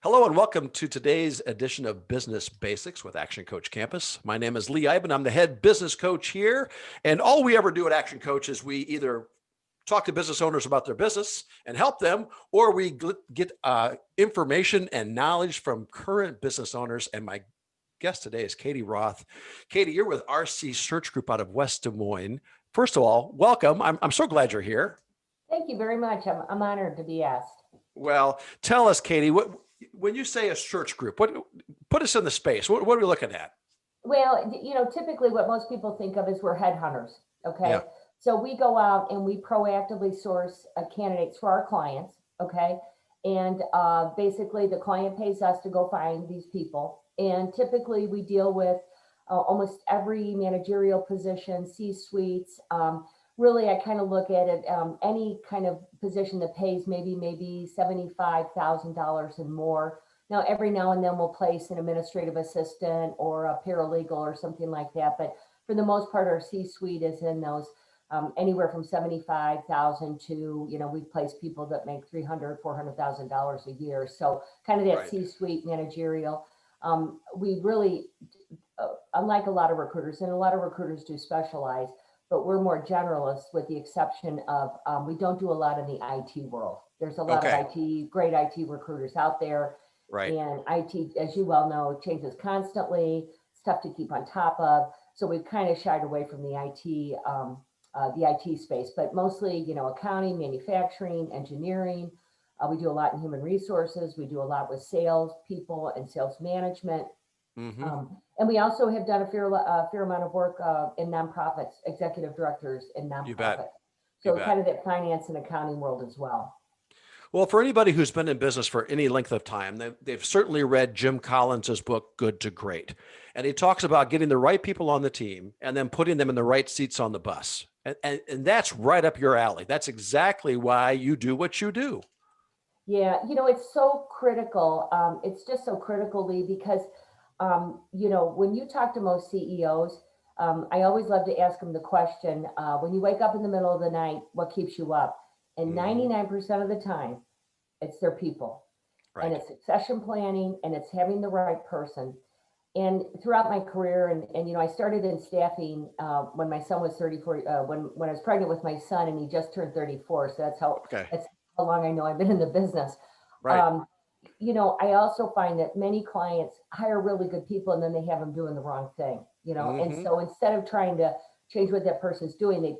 Hello and welcome to today's edition of Business Basics with Action Coach Campus. My name is Lee Iben. I'm the head business coach here. And all we ever do at Action Coach is we either talk to business owners about their business and help them, or we get information and knowledge from current business owners. And my guest today is Katie Roth. Katie, you're with RC Search Group out of West Des Moines. First of all, welcome. I'm so glad you're here. Thank you very much. I'm honored to be asked. Well, tell us, Katie, when you say a search group, put us in the space. What are we looking at? Well, typically what most people think of is we're headhunters. Okay. Yeah. So we go out and we proactively source candidates for our clients. Okay. And basically the client pays us to go find these people. And typically we deal with almost every managerial position, C-suites. Really, I kind of look at it, any kind of position that pays maybe $75,000 and more. Now, every now and then we'll place an administrative assistant or a paralegal or something like that. But for the most part, our C-suite is in those anywhere from $75,000 to, we've placed people that make $300,000, $400,000 a year. So kind of that Right. C-suite managerial. We really, unlike a lot of recruiters, and a lot of recruiters do specialize, but we're more generalists with the exception of we don't do a lot in the IT world. There's a lot of great IT recruiters out there. Right. And IT, as you well know, changes constantly. It's tough to keep on top of. So we've kind of shied away from the IT space, but mostly, accounting, manufacturing, engineering. We do a lot in human resources. We do a lot with sales people and sales management. Mm-hmm. And we also have done a fair amount of work in nonprofits, executive directors in nonprofits. You bet. So kind of that finance and accounting world as well. Well, for anybody who's been in business for any length of time, they've certainly read Jim Collins's book, Good to Great. And he talks about getting the right people on the team and then putting them in the right seats on the bus. And that's right up your alley. That's exactly why you do what you do. Yeah, it's so critical. It's just so critical, Lee, because when you talk to most CEOs, I always love to ask them the question, when you wake up in the middle of the night, what keeps you up? And 99% of the time, it's their people. Right. And it's succession planning, and it's having the right person. And throughout my career, and I started in staffing when my son was 34, when I was pregnant with my son, and he just turned 34. So that's how long I know I've been in the business. Right. I also find that many clients hire really good people and then they have them doing the wrong thing, and so instead of trying to change what that person's doing, they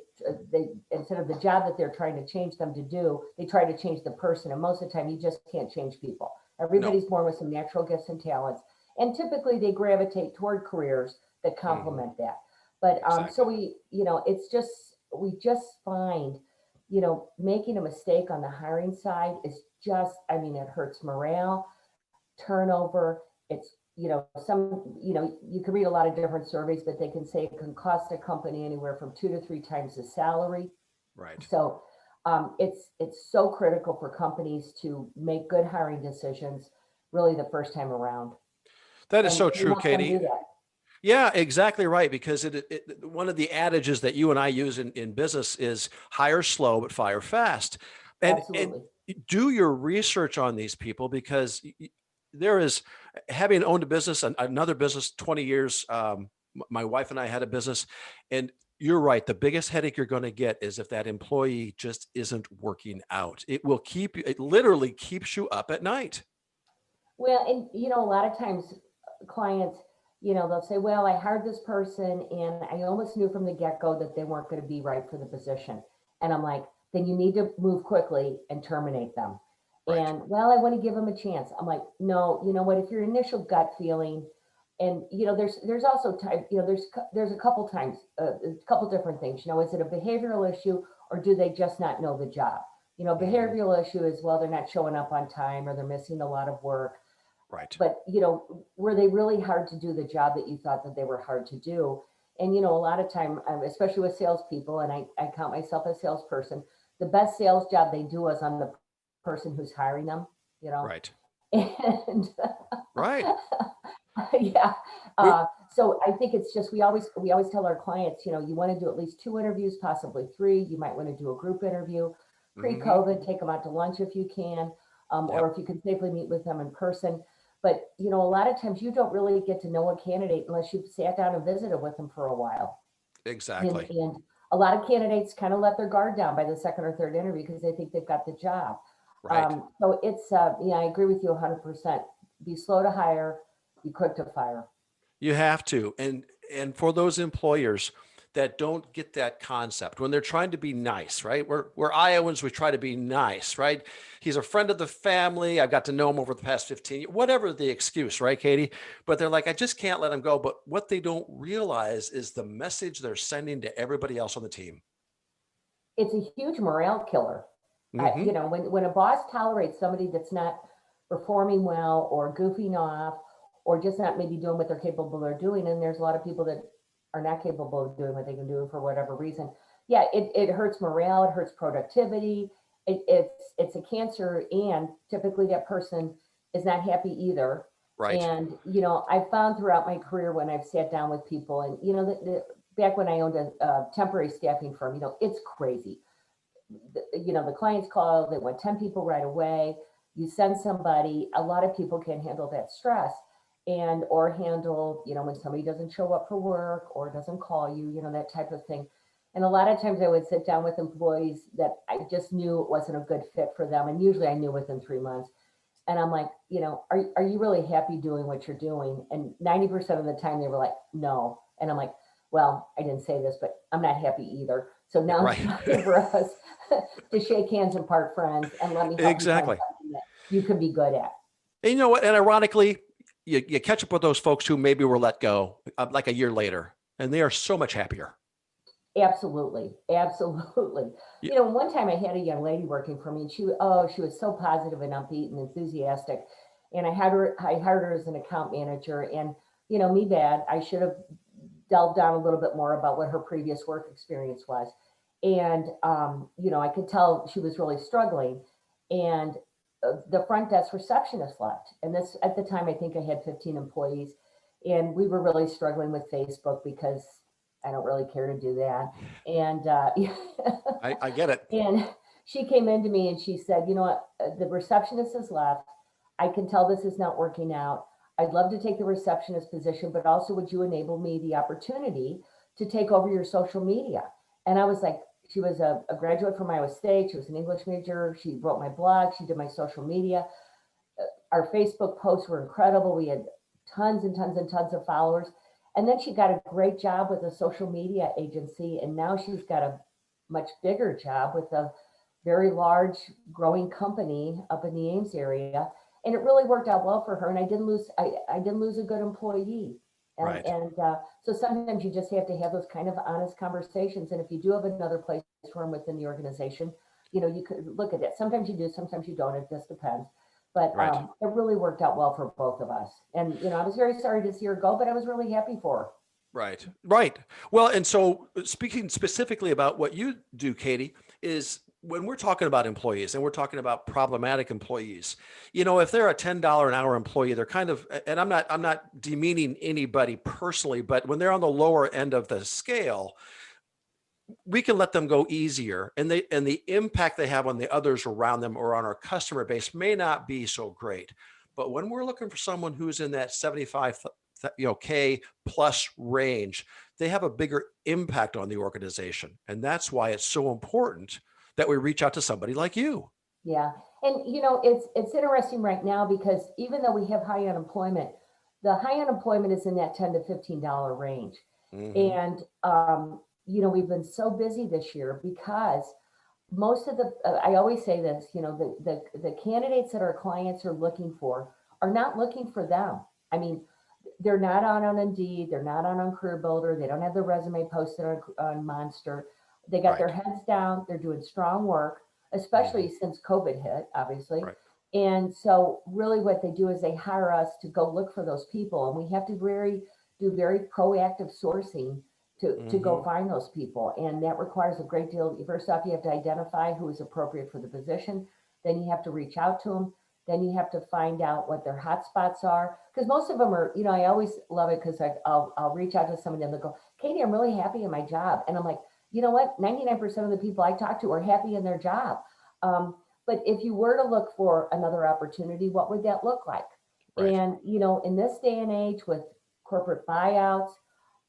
instead of the job that they're trying to change them to do, they try to change the person. And most of the time you just can't change people. Everybody's born with some natural gifts and talents. And typically they gravitate toward careers that complement that. But so we just find, making a mistake on the hiring side is just, it hurts morale, turnover. It's, you can read a lot of different surveys, but they can say it can cost a company anywhere from 2 to 3 times the salary. Right. So it's so critical for companies to make good hiring decisions really the first time around. That is so true, Katie. Yeah, exactly right. Because one of the adages that you and I use in business is hire slow, but fire fast. And do your research on these people, because there is, having owned a business, another business, 20 years, my wife and I had a business, and you're right. The biggest headache you're going to get is if that employee just isn't working out. It literally keeps you up at night. Well, and a lot of times clients, they'll say, well, I hired this person and I almost knew from the get-go that they weren't going to be right for the position. And I'm like, then you need to move quickly and terminate them. Right. And well, I want to give them a chance. I'm like, no, you know what, if your initial gut feeling, and there's also time, there's a couple times, a couple different things, is it a behavioral issue or do they just not know the job? Behavioral issue is, well, they're not showing up on time or they're missing a lot of work. Right. But, were they really hard to do the job that you thought that they were hard to do? And, a lot of time, especially with salespeople, and I count myself as a salesperson, the best sales job they do is on the person who's hiring them, Right. And right. Yeah. So I think it's just, we always tell our clients, you want to do at least 2 interviews, possibly 3. You might want to do a group interview. Pre-COVID, take them out to lunch if you can. or if you can safely meet with them in person. But, a lot of times you don't really get to know a candidate unless you've sat down and visited with them for a while. Exactly. And a lot of candidates kind of let their guard down by the second or third interview because they think they've got the job. Right. So it's, yeah, I agree with you 100%. Be slow to hire, be quick to fire. You have to. And for those employers that don't get that concept, when they're trying to be nice, right? We're Iowans, we try to be nice, right? He's a friend of the family. I've got to know him over the past 15 years, whatever the excuse, right, Katie? But they're like, I just can't let him go. But what they don't realize is the message they're sending to everybody else on the team. It's a huge morale killer. Mm-hmm. When a boss tolerates somebody that's not performing well or goofing off or just not maybe doing what they're capable of doing, and there's a lot of people that are not capable of doing what they can do for whatever reason. Yeah, it hurts morale, it hurts productivity. It's a cancer, and typically that person is not happy either. Right. And I've found throughout my career when I've sat down with people, and back when I owned a temporary staffing firm, it's crazy. The clients call, they want 10 people right away. You send somebody, a lot of people can't handle that stress or handle, when somebody doesn't show up for work or doesn't call you, that type of thing. And a lot of times I would sit down with employees that I just knew it wasn't a good fit for them. And usually I knew within 3 months. And I'm like, are you really happy doing what you're doing? And 90% of the time they were like, no. And I'm like, well, I didn't say this, but I'm not happy either. So now it's time for us to shake hands and part friends and let me help you find something that you can be good at. And you know what? And ironically, you catch up with those folks who maybe were let go like a year later, and they are so much happier. Absolutely. Absolutely. Yeah. One time I had a young lady working for me, and she was so positive and upbeat and enthusiastic. And I hired her as an account manager, and me bad, I should have delved down a little bit more about what her previous work experience was. And, I could tell she was really struggling. And the front desk receptionist left. And this, at the time, I think I had 15 employees. And we were really struggling with Facebook because I don't really care to do that. And I get it. And she came into me and she said, you know what, the receptionist has left. I can tell this is not working out. I'd love to take the receptionist position, but also would you enable me the opportunity to take over your social media? And I was like, she was a graduate from Iowa State. She was an English major. She wrote my blog. She did my social media. Our Facebook posts were incredible. We had tons and tons and tons of followers. And then she got a great job with a social media agency. And now she's got a much bigger job with a very large growing company up in the Ames area. And it really worked out well for her. And I didn't lose a good employee. So sometimes you just have to have those kind of honest conversations. And if you do have another place for them within the organization, you could look at it. Sometimes you do, sometimes you don't. It just depends. But it really worked out well for both of us. And, I was very sorry to see her go, but I was really happy for her. Right. Right. Well, and so speaking specifically about what you do, Katie, is when we're talking about employees and we're talking about problematic employees, if they're a $10 an hour employee, they're kind of, and I'm not demeaning anybody personally, but when they're on the lower end of the scale, we can let them go easier, and the impact they have on the others around them or on our customer base may not be so great. But when we're looking for someone who's in that 75 K plus range, they have a bigger impact on the organization. And that's why it's so important that we reach out to somebody like you. Yeah. And it's interesting right now because even though we have high unemployment, the high unemployment is in that $10 to $15 range. Mm-hmm. And we've been so busy this year because most of I always say this, the candidates that our clients are looking for are not looking for them. I mean, they're not on Indeed, they're not on Career Builder, they don't have their resume posted on Monster. They got their heads down, they're doing strong work, especially since COVID hit, obviously. Right. And so really what they do is they hire us to go look for those people. And we have to do very proactive sourcing to go find those people. And that requires a great deal. First off, you have to identify who is appropriate for the position. Then you have to reach out to them. Then you have to find out what their hot spots are. Because most of them are, I always love it because I'll reach out to somebody and they'll go, Katie, I'm really happy in my job. And I'm like, you know what? 99% of the people I talk to are happy in their job. but if you were to look for another opportunity, what would that look like? Right. And, in this day and age with corporate buyouts,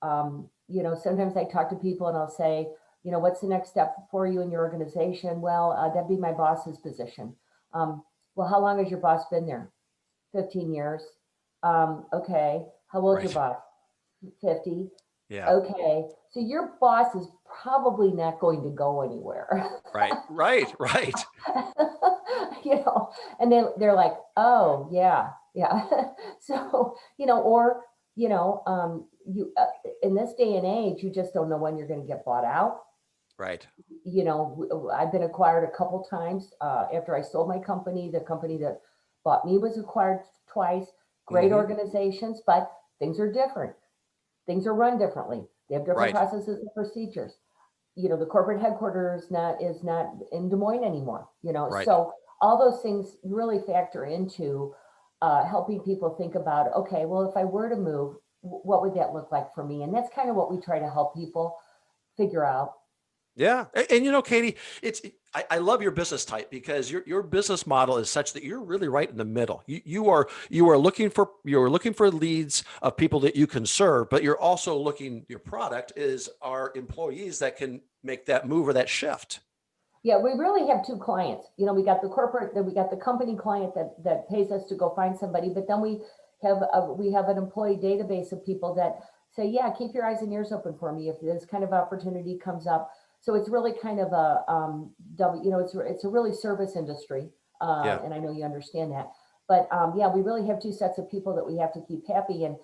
sometimes I talk to people and I'll say, what's the next step for you in your organization? Well, that'd be my boss's position. Um, well, how long has your boss been there? 15 years. Okay. How old's your Right. boss? 50. Yeah. Okay. So your boss is probably not going to go anywhere. Right. Right. Right. And they're like, oh yeah, yeah. So, or, in this day and age, you just don't know when you're going to get bought out. Right. I've been acquired a couple times. After I sold my company, the company that bought me was acquired twice. Great Hmm. organizations, but things are different. Things are run differently. They have different Right. processes and procedures. The corporate headquarters is not in Des Moines anymore. Right. So all those things really factor into helping people think about, okay, well, if I were to move, what would that look like for me? And that's kind of what we try to help people figure out. Yeah. And, Katie, I love your business type because your business model is such that you're really right in the middle. You are looking for leads of people that you can serve, but you're also your product is our employees that can make that move or that shift. Yeah, we really have two clients. We got the corporate, then we got the company client that pays us to go find somebody, but then we have an employee database of people that say, yeah, keep your eyes and ears open for me if this kind of opportunity comes up. So it's really kind of a it's a really service industry, Yeah. and I know you understand that. But yeah, we really have two sets of people that we have to keep happy, and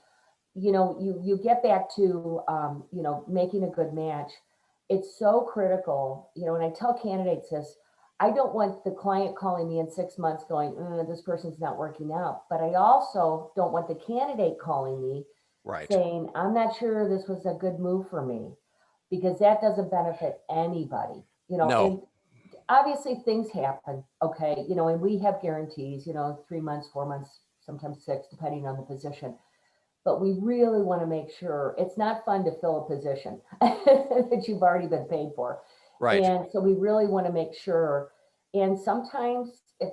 you get back to making a good match. It's so critical, and I tell candidates this. I don't want the client calling me in 6 months going, this person's not working out. But I also don't want the candidate calling me Right. saying, I'm not sure this was a good move for me, because that doesn't benefit anybody. No. And obviously things happen, okay, and we have guarantees, 3 months, 4 months, sometimes six, depending on the position. But we really want to make sure it's not fun to fill a position that you've already been paid for. Right. And so we really want to make sure. And sometimes if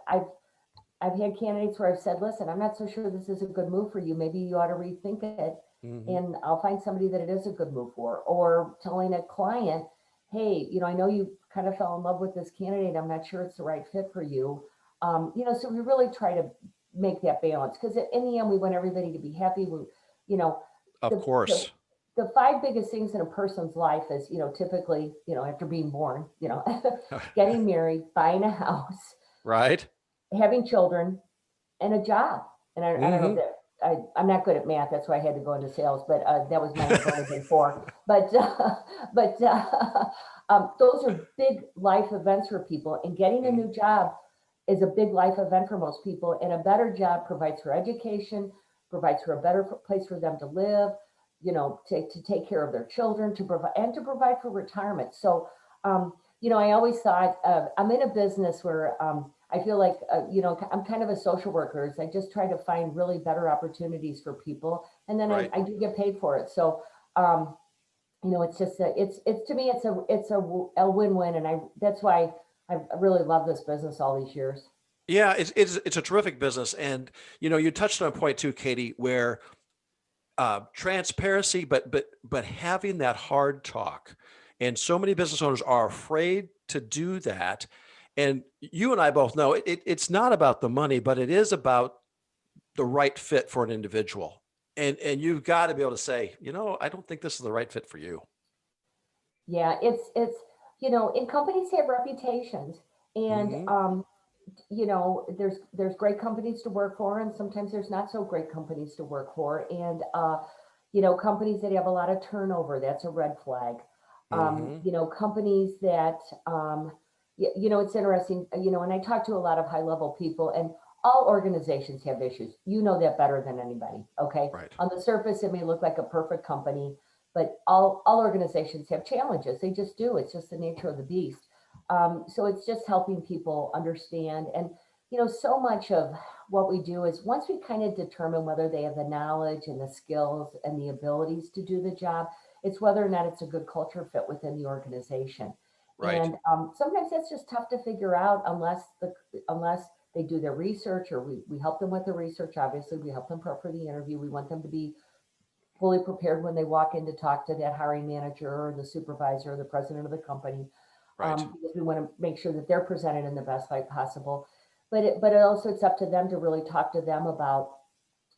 I've had candidates where I've said, listen, I'm not so sure this is a good move for you. Maybe you ought to rethink it, Hmm. and I'll find somebody that it is a good move for. Or telling a client, hey, I know you kind of fell in love with this candidate. I'm not sure it's the right fit for you. So we really try to make that balance, because in the end, we want everybody to be happy. You know, Of the, the course. the five biggest things in a person's life is, typically, after being born, getting married, buying a house, Right. having children, and a job. And I don't know if Hmm. that, I'm not good at math. That's why I had to go into sales, but that was my only been four. But those are big life events for people. And getting a new job is a big life event for most people. And a better job provides for education, provides for a better place for them to live, to take care of their children, to provide for retirement. So, I always thought I'm in a business where I feel like, I'm kind of a social worker. So I just try to find really better opportunities for people. And then I, Right. I do get paid for it. So, it's just, it's to me, it's a win-win. And that's why I really love this business all these years. Yeah, it's a terrific business, and you touched on a point too, Katie, where transparency, but having that hard talk, and so many business owners are afraid to do that. And you and I both know it's not about the money, but it is about the right fit for an individual. And you've got to be able to say, I don't think this is the right fit for you. Yeah, and companies have reputations, and Hmm. there's great companies to work for, and sometimes there's not so great companies to work for, and companies that have a lot of turnover, that's a red flag. Hmm. Companies that it's interesting, and I talk to a lot of high level people, and all organizations have issues. You know that better than anybody. Okay, Right. on the surface, it may look like a perfect company, but all organizations have challenges. They just do. It's just the nature of the beast. So it's just helping people understand. And, so much of what we do is, once we kind of determine whether they have the knowledge and the skills and the abilities to do the job, it's whether or not it's a good culture fit within the organization. Right. And sometimes that's just tough to figure out unless they do their research, or we help them with the research. Obviously, we help them prep for the interview. We want them to be fully prepared when they walk in to talk to that hiring manager or the supervisor or the president of the company, Right. because we want to make sure that they're presented in the best light possible. But also it's up to them to really talk to them about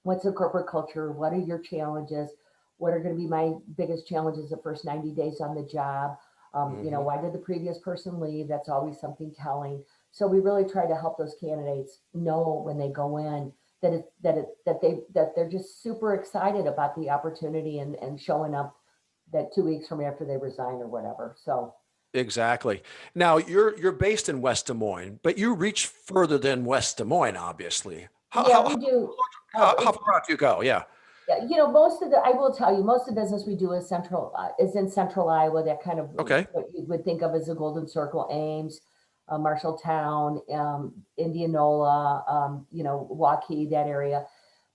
what's the corporate culture, what are your challenges, what are going to be my biggest challenges the first 90 days on the job. Why did the previous person leave? That's always something telling. So we really try to help those candidates know when they go in that they're just super excited about the opportunity and showing up that 2 weeks from after they resign or whatever. So Exactly. Now you're based in West Des Moines, but you reach further than West Des Moines, obviously. How yeah, how we do. how far out do you go? Yeah. Yeah, I will tell you, most of the business we do is in central Iowa, that kind of Okay. what you would think of as the Golden Circle, Ames, Marshalltown, Indianola, Waukee, that area.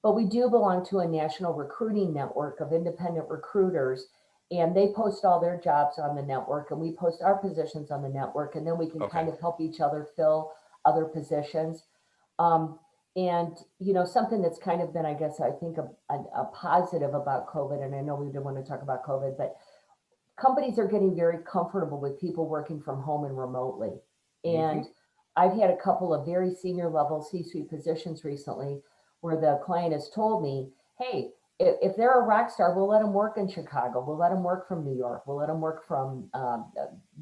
But we do belong to a national recruiting network of independent recruiters, and they post all their jobs on the network, and we post our positions on the network, and then we can Okay. kind of help each other fill other positions. Um, and something that's kind of been, I guess, I think a positive about COVID, and I know we didn't want to talk about COVID, but companies are getting very comfortable with people working from home and remotely. Hmm. And I've had a couple of very senior level C-suite positions recently where the client has told me, hey, if they're a rock star, we'll let them work in Chicago. We'll let them work from New York. We'll let them work from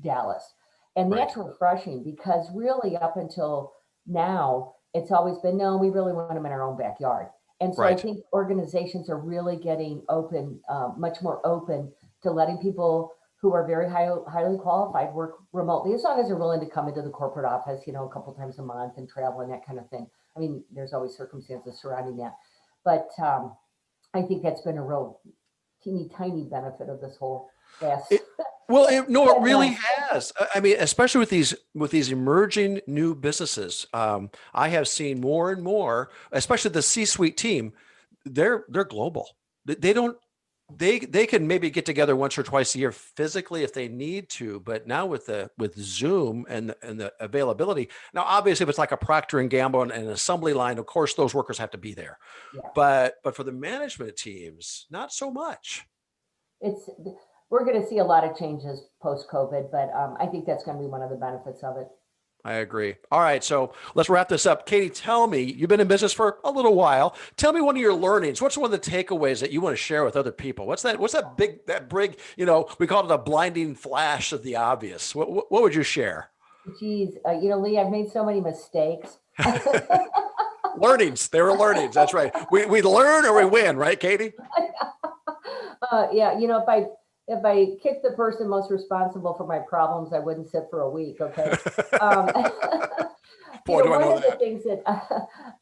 Dallas. And Right. that's refreshing because really up until now, it's always been, no, we really want them in our own backyard. And so I Right. think organizations are really getting open, much more open to letting people who are very highly qualified work remotely, as long as they're willing to come into the corporate office, a couple times a month and travel and that kind of thing. I mean, there's always circumstances surrounding that, but I think that's been a real teeny tiny benefit of this whole last It, well, no, it 12 really months. has. I mean, especially with these emerging new businesses, I have seen more and more, especially the C-suite team. They're global. They don't. They can maybe get together once or twice a year physically if they need to, but now with Zoom and the availability. Now, obviously, if it's like a Procter and Gamble and an assembly line, of course, those workers have to be there. Yeah, But for the management teams, not so much. it's we're going to see a lot of changes post COVID, but I think that's going to be one of the benefits of it. I agree. All right, so let's wrap this up. Katie, tell me, you've been in business for a little while. Tell me one of your learnings. What's one of the takeaways that you want to share with other people? What's that big, we call it a blinding flash of the obvious. What would you share? Geez, Lee, I've made so many mistakes. Learnings. They were learnings. That's right. We learn or we win, right, Katie? Yeah, if I kicked the person most responsible for my problems, I wouldn't sit for a week. Okay. Um, Boy, do I one know of the that. things that,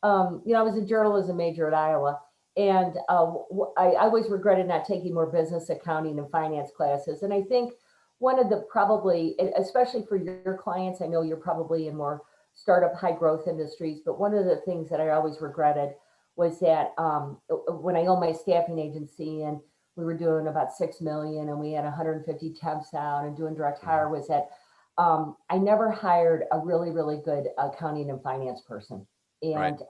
I was a journalism major at Iowa, and I always regretted not taking more business, accounting, and finance classes. And I think one of the probably, especially for your clients, I know you're probably in more startup, high growth industries, but one of the things that I always regretted was that when I owned my staffing agency and we were doing about 6 million and we had 150 temps out and doing direct hire, Mhm. was that I never hired a really, really good accounting and finance person. Right. And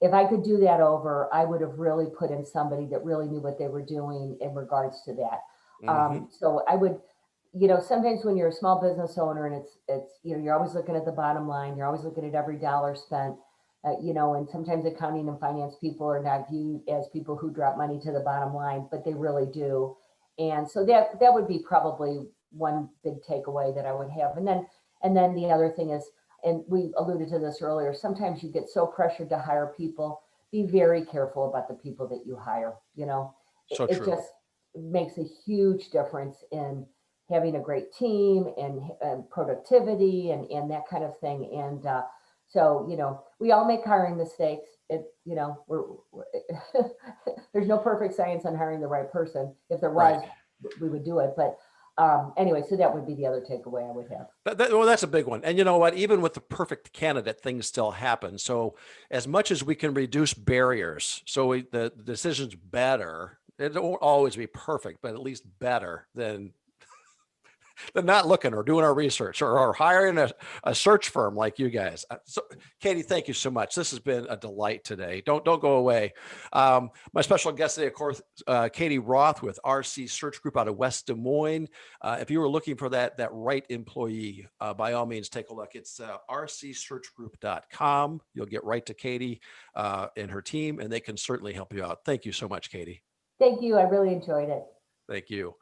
if I could do that over, I would have really put in somebody that really knew what they were doing in regards to that. Hmm. So I would, sometimes when you're a small business owner and you're always looking at the bottom line, you're always looking at every dollar spent, and sometimes accounting and finance people are not viewed as people who drop money to the bottom line, but they really do. And so that would be probably one big takeaway that I would have. And then the other thing is, and we alluded to this earlier, sometimes you get so pressured to hire people. Be very careful about the people that you hire. So It true. just makes a huge difference in having a great team and productivity and that kind of thing. And so, we all make hiring mistakes. There's no perfect science on hiring the right person. If there Right. was, we would do it. But anyway, so that would be the other takeaway I would have. Well, that's a big one. And you know what? Even with the perfect candidate, things still happen. So, as much as we can reduce barriers, so the decision's better, it won't always be perfect, but at least better than than not looking or doing our research or hiring a search firm like you guys. So, Katie, thank you so much. This has been a delight today. Don't go away. My special guest today, of course, Katie Roth with RC Search Group out of West Des Moines. If you were looking for that right employee, by all means, take a look. It's rcsearchgroup.com. You'll get right to Katie and her team, and they can certainly help you out. Thank you so much, Katie. Thank you. I really enjoyed it. Thank you.